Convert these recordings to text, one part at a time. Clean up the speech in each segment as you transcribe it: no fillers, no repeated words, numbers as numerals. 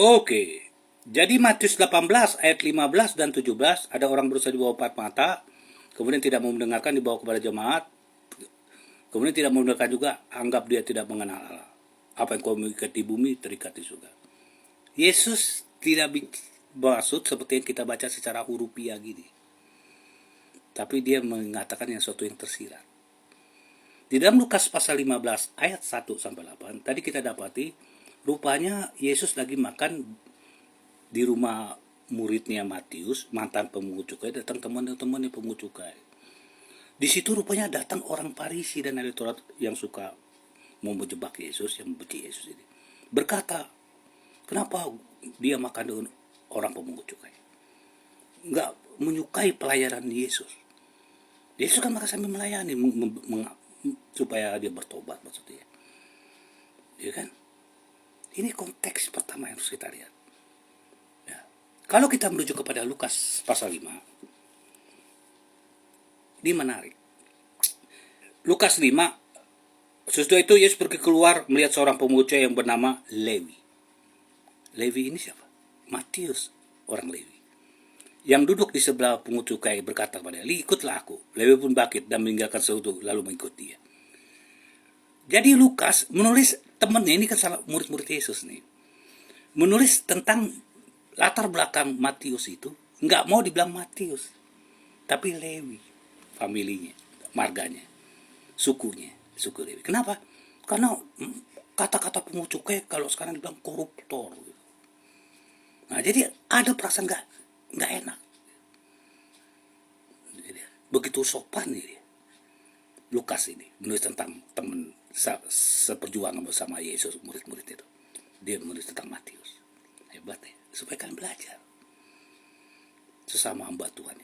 Oke, jadi Matius 18 ayat 15 dan 17, ada orang berusaha di bawah 4 mata, kemudian tidak mau mendengarkan, dibawa kepada jemaat, kemudian tidak mau mendengarkan juga, anggap dia tidak mengenal Allah. Apa yang kau mengikat di bumi, terikat di surga. Yesus tidak maksud seperti yang kita baca secara hurufiah gini. Tapi dia mengatakan yang sesuatu yang tersirat. Di dalam Lukas pasal 15 ayat 1 sampai 8, tadi kita dapati rupanya Yesus lagi makan di rumah muridnya Matius, mantan pemungut cukai, datang teman-temannya pemungut cukai. Di situ rupanya datang orang Farisi dan ahli Taurat yang suka mau menjebak Yesus, yang membenci Yesus ini. Berkata, kenapa dia makan dengan orang pemungut cukai? Enggak menyukai pelayanan Yesus. Yesus kan makan sambil melayani, supaya dia bertobat maksudnya. Ya kan? Ini konteks pertama yang harus kita lihat. Ya. Kalau kita merujuk kepada Lukas pasal 5, ini menarik. Lukas 5, sesudah itu Yesus pergi keluar melihat seorang pemungut cukai yang bernama Lewi. Lewi ini siapa? Matius, orang Lewi. Yang duduk di sebelah pungut cukai berkata kepada dia, ikutlah aku. Lewi pun bangkit dan meninggalkan sesuatu lalu mengikut dia. Jadi Lukas menulis, temannya ini kan salah murid-murid Yesus nih, menulis tentang latar belakang Matius itu, nggak mau dibilang Matius, tapi Lewi, familinya, marganya, sukunya, suku Lewi. Kenapa? Karena kata-kata pungut cukai kalau sekarang dibilang koruptor. Nah, jadi ada perasaan nggak enak. Begitu sopan ini Lukas ini menulis tentang teman seperjuangan bersama Yesus, murid-murid itu. Dia menulis tentang Matius. Hebat ya, supaya kalian belajar sesama hamba Tuhan.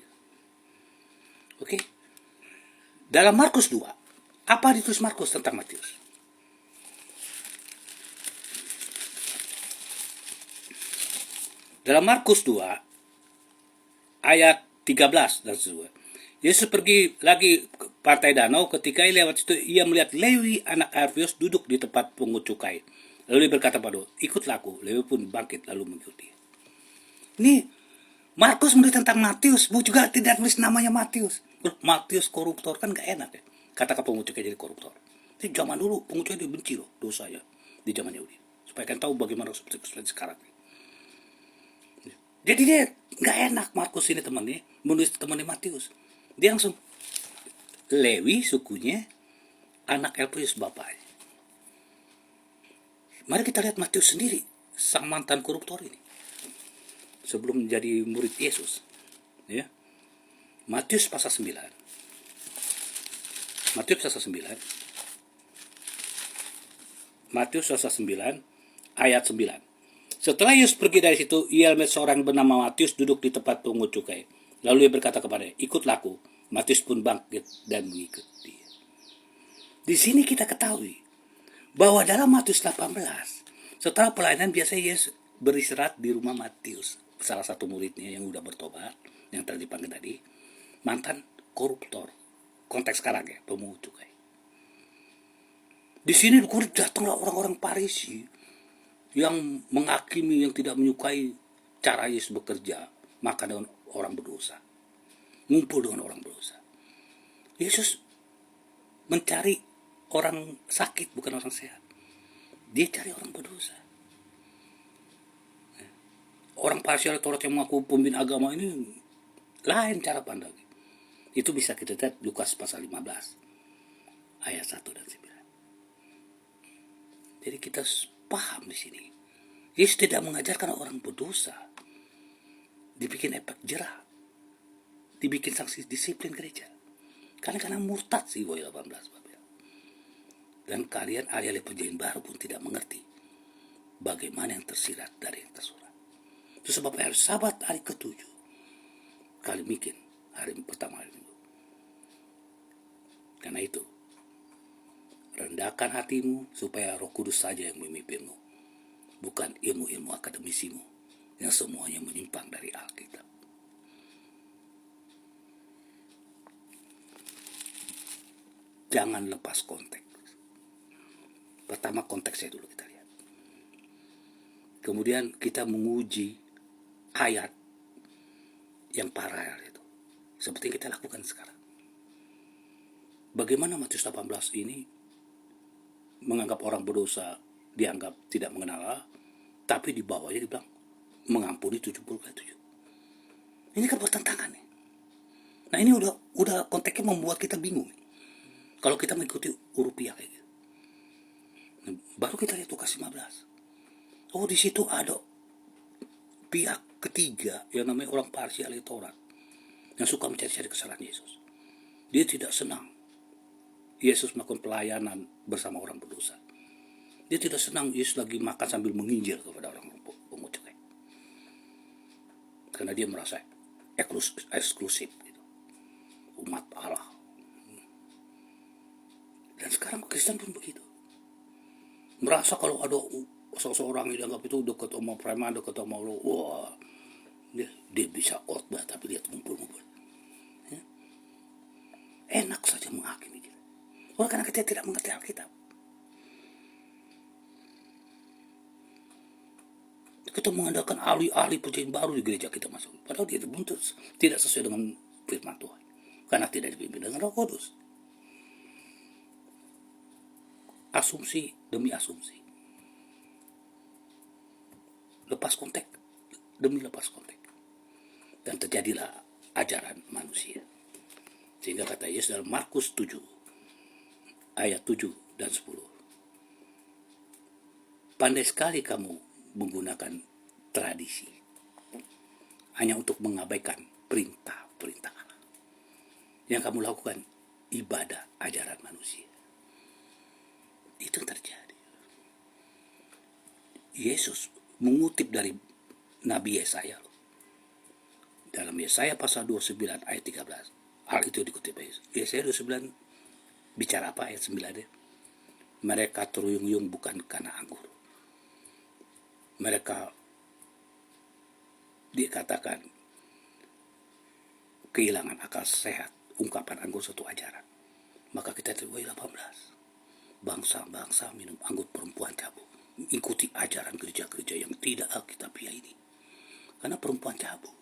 Oke. Dalam Markus 2, apa ditulis Markus tentang Matius? Dalam Markus 2 ayat 13 dan seterusnya. Yesus pergi lagi ke pantai danau, ketika ia lewat situ ia melihat Lewi anak Alfius duduk di tempat pungut cukai. Lalu dia berkata pada, ikutlah aku. Lewi pun bangkit lalu mengikuti. Ini Markus menulis tentang Matius, bu juga tidak tulis namanya Matius. Matius koruptor kan gak enak ya. Kata pungut cukai jadi koruptor. Jadi zaman dulu pungut cukai dibenci loh dosanya di zaman Yahudi. Supaya kalian tahu bagaimana seperti sekarang. Jadi dia nggak enak Markus ini temannya menulis temannya Matius. Dia langsung Lewi sukunya, anak Alfius bapaknya. Mari kita lihat Matius sendiri, sang mantan koruptor ini, sebelum menjadi murid Yesus. Ya. Matius pasal 9. Matius pasal 9. Matius pasal 9 ayat 9. Setelah Yesus pergi dari situ, ia melihat seorang bernama Matius duduk di tempat pungut cukai. Lalu ia berkata kepadanya, ikutlah aku. Matius pun bangkit dan mengikut dia. Di sini kita ketahui bahwa dalam Matius 18, setelah pelayanan biasanya Yesus beristirahat di rumah Matius, salah satu muridnya yang udah bertobat, yang tadi dipanggil tadi, mantan koruptor. Konteks sekarang ya, pemungut cukai. Di sini datanglah orang-orang Farisi yang menghakimi, yang tidak menyukai cara Yesus bekerja, maka dengan orang berdosa, ngumpul dengan orang berdosa. Yesus mencari orang sakit, bukan orang sehat. Dia cari orang berdosa. Orang Farisi atau Taurat yang mengaku pemimpin agama ini lain cara pandang. Itu bisa kita lihat Lukas pasal 15 ayat 1 dan 9. Jadi kita paham di sini. Yesus tidak mengajarkan orang berdosa dibikin efek jerah, dibikin sanksi disiplin gereja. Karena murtad sih Wahyu 18. Dan kalian ahli-ahli perjanjian baru pun tidak mengerti bagaimana yang tersirat dari yang tersurat. Itu sebabnya harus Sabat hari ke-7. Kali bikin hari pertama hari Minggu. Karena itu, rendahkan hatimu supaya Roh Kudus saja yang memimpinmu, bukan ilmu-ilmu akademisimu yang semuanya menyimpang dari Alkitab. Jangan lepas konteks. Pertama konteksnya dulu kita lihat. Kemudian kita menguji ayat yang paralel itu. Seperti yang kita lakukan sekarang. Bagaimana Matius 18 ini menganggap orang berdosa dianggap tidak mengenal Allah, tapi di bawahnya dibilang mengampuni 70 kali 7. Ini kan bertentangan nih. Nah ini udah konteksnya membuat kita bingung. Kalau kita mengikuti urupiah kayak gitu. Nah, baru kita lihat Lukas 15. Oh di situ ada pihak ketiga yang namanya orang Parsi ahli Taurat yang suka mencari-cari kesalahan Yesus. Dia tidak senang Yesus melakukan pelayanan bersama orang berdosa. Dia tidak senang Yesus lagi makan sambil menginjil kepada orang pungut cukai. Karena dia merasa eksklusif gitu. Umat Allah. Dan sekarang Kristen pun begitu. Merasa kalau ada seseorang yang dianggap itu dekat sama preman, dekat sama lo, wah, dia bisa khotbah tapi dia ngumpul-ngumpul. Ya. Enak saja menghakimi kita. Karena kita tidak mengerti Alkitab. Kita mengandalkan ahli-ahli perjanjian baru di gereja kita masuk. Padahal dia tidak sesuai dengan firman Tuhan. Karena tidak dipimpin dengan Roh Kudus. Asumsi demi asumsi. Lepas konteks demi lepas konteks. Dan terjadilah ajaran manusia. Sehingga kata Yesus dalam Markus 7 ayat 7 dan 10. Pandai sekali kamu menggunakan tradisi hanya untuk mengabaikan perintah-perintah Allah. Yang kamu lakukan ibadah ajaran manusia. Itu terjadi. Yesus mengutip dari Nabi Yesaya. Dalam Yesaya pasal 29 ayat 13. Hal itu dikutip Yesus. Yesaya 29 bicara apa ayat 9 ya? Mereka teruyung-yung bukan karena anggur. Mereka dikatakan kehilangan akal sehat. Ungkapan anggur satu ajaran. Maka kita terwoi 18. Bangsa-bangsa minum anggur perempuan cabul. Ikuti ajaran gereja-gereja yang tidak alkitabiah ini. Karena perempuan cabul.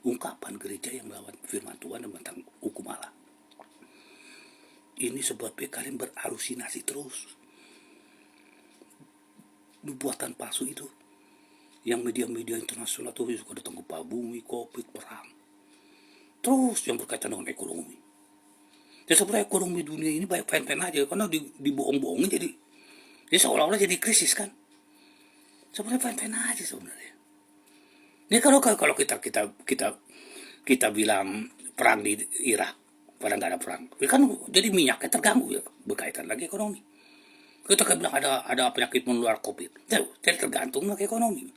Ungkapan gereja yang melawan firman Tuhan dan tentang hukum Allah. Ini sebabnya kalian berhalusinasi terus. Buatan palsu itu. Yang media-media internasional tuh suka datang ke bumi, COVID, perang. Terus yang berkaitan dengan ekonomi. Ya sebenarnya ekonomi dunia ini baik fan-fan aja. Karena dibohong-bohongin jadi seolah-olah jadi krisis kan. Sebenarnya fan-fan aja sebenarnya. Ini kalau kita bilang perang di Irak, padahal nggak ada perang, ya kan jadi minyaknya terganggu ya berkaitan lagi ekonomi. Kita bilang ada penyakit menular COVID, jadi tergantung lagi ekonomi.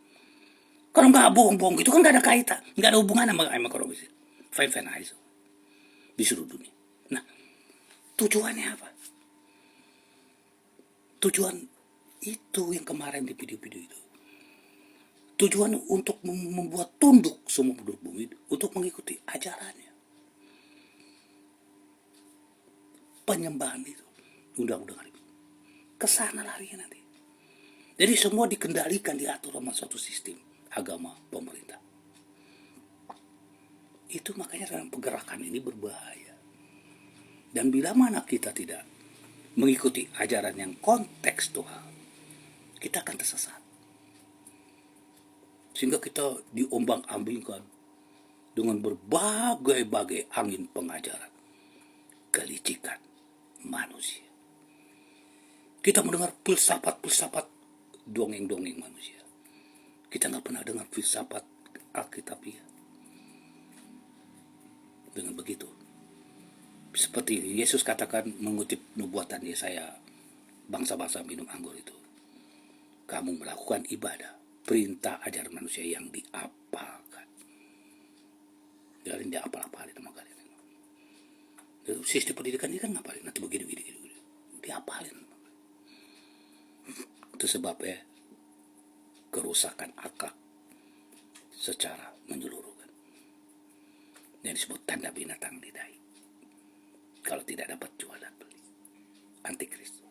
Kalau nggak bohong-bohong itu kan nggak ada kaitan, nggak ada hubungan sama ekonomi sih. Fan-fan aja di seluruh dunia. Nah, tujuannya apa? Tujuan itu yang kemarin di video-video itu. Tujuan untuk membuat tunduk semua penduduk bumi untuk mengikuti ajarannya. Penyembahan itu. Undang-undang itu. Kesana larinya nanti. Jadi semua dikendalikan, diatur sama suatu sistem agama pemerintah. Itu makanya dalam pergerakan ini berbahaya. Dan bila mana kita tidak mengikuti ajaran yang kontekstual, kita akan tersesat. Sehingga kita diombang-ambingkan dengan berbagai-bagai angin pengajaran kelicikan manusia. Kita mendengar filsafat-filsafat dongeng-dongeng manusia. Kita nggak pernah dengar filsafat Alkitabiah. Dengan begitu, seperti Yesus katakan mengutip nubuatan Yesaya, bangsa-bangsa minum anggur itu. Kamu melakukan ibadah, perintah ajaran manusia yang diapalkan. Jadi dia apal-apalin sama kalian. Sistem pendidikan ini kan ngapalin, nanti begini. Diapalin. Itu sebabnya kerusakan akhlak secara menyeluruh. Yang disebut tanda binatang di dahi. Kalau tidak dapat jual dan beli. Antikristus.